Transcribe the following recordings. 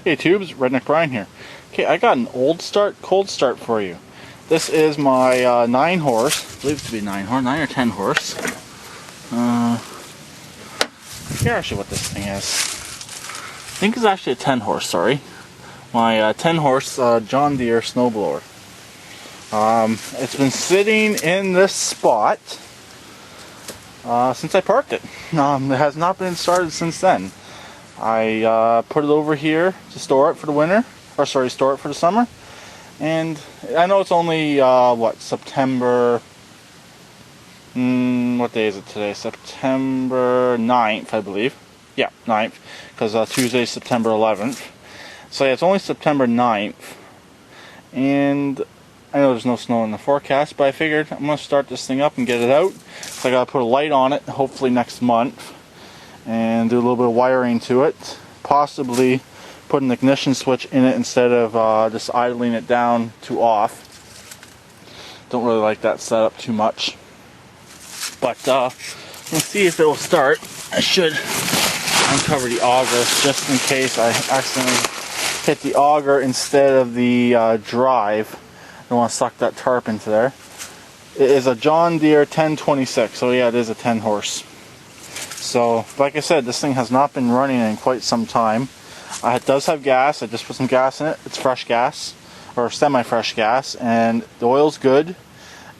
Hey tubes, Redneck Brian here. Okay, I got an old start, cold start for you. This is my 9 horse, I believe it to be 9 or 10 horse. I forget actually what this thing is. I think it's actually a 10 horse, sorry. My 10 horse John Deere snowblower. It's been sitting in this spot since I parked it. It has not been started since then. I put it over here to store it for the winter, or sorry, store it for the summer. And I know it's only September. What day is it today? September 9th, I believe. Yeah, 9th, because Tuesday is September 11th. So yeah, it's only September 9th, and I know there's no snow in the forecast, but I figured I'm gonna start this thing up and get it out. So I gotta put a light on it, hopefully next month, and do a little bit of wiring to it. Possibly put an ignition switch in it instead of just idling it down to off. Don't really like that setup too much. But let's see if it will start. I should uncover the auger just in case I accidentally hit the auger instead of the drive. I don't want to suck that tarp into there. It is a John Deere 1026, so yeah, it is a 10 horse. So, like I said, this thing has not been running in quite some time. It does have gas. I just put some gas in it. It's fresh gas, or semi-fresh gas, and the oil's good.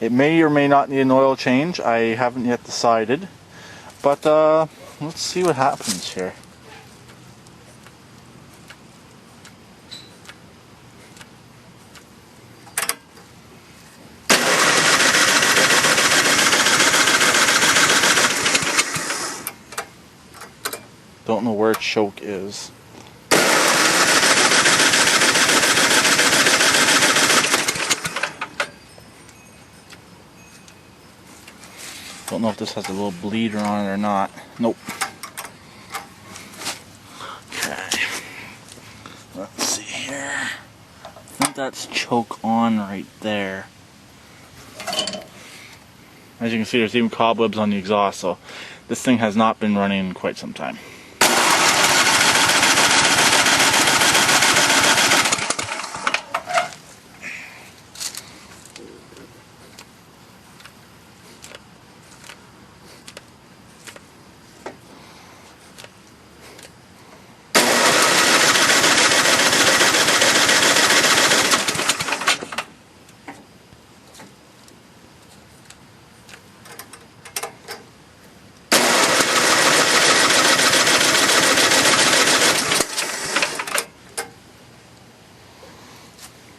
It may or may not need an oil change. I haven't yet decided. But let's see what happens here. Don't know where choke is. Don't know if this has a little bleeder on it or not. Nope. Okay. Let's see here. I think that's choke on right there. As you can see, there's even cobwebs on the exhaust, so this thing has not been running in quite some time.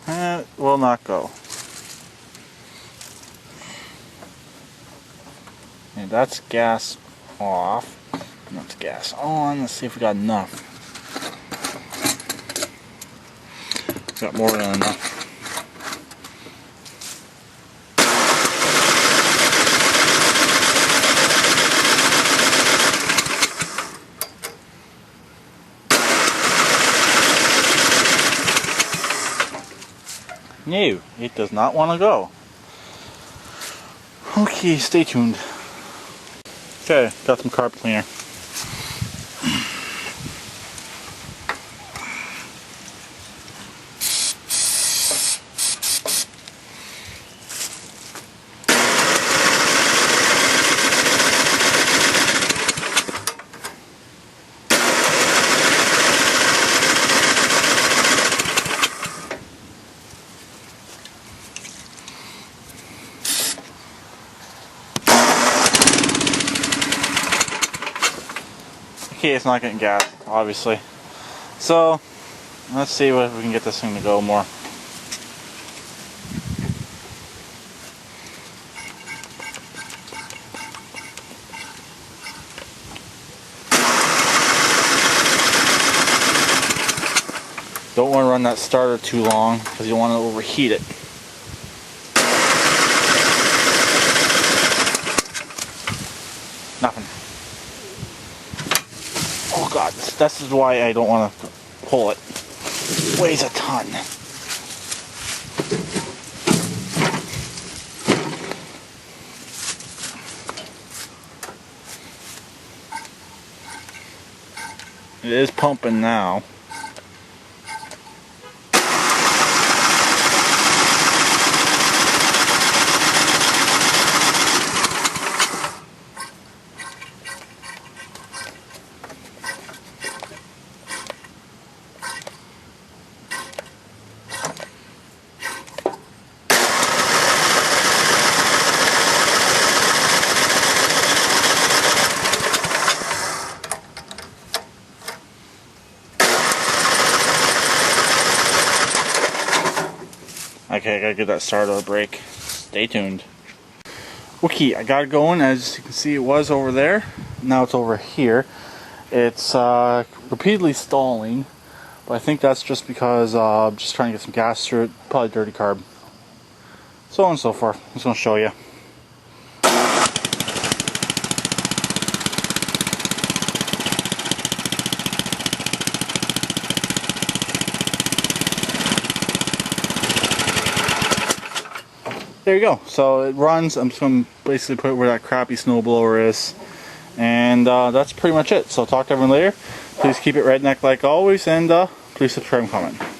It will not go. And that's gas off. That's gas on. Let's see if we got enough. Got more than enough. No, it does not want to go. Okay, stay tuned. Okay, got some carpet cleaner. Okay, it's not getting gas, obviously. So, let's see if we can get this thing to go more. Don't want to run that starter too long because you don't want to overheat it. Nothing. Oh god, this is why I don't want to pull it. It weighs a ton. It is pumping now. Okay, I gotta give that starter a break. Stay tuned. Okay, I got it going. As you can see, it was over there. Now it's over here. It's repeatedly stalling, but I think that's just because I'm just trying to get some gas through it. Probably dirty carb. So on and so forth. I'm just gonna show you. There you go. So it runs. I'm just going to basically put it where that crappy snowblower is. And that's pretty much it. So talk to everyone later. Please keep it redneck like always. And please subscribe and comment.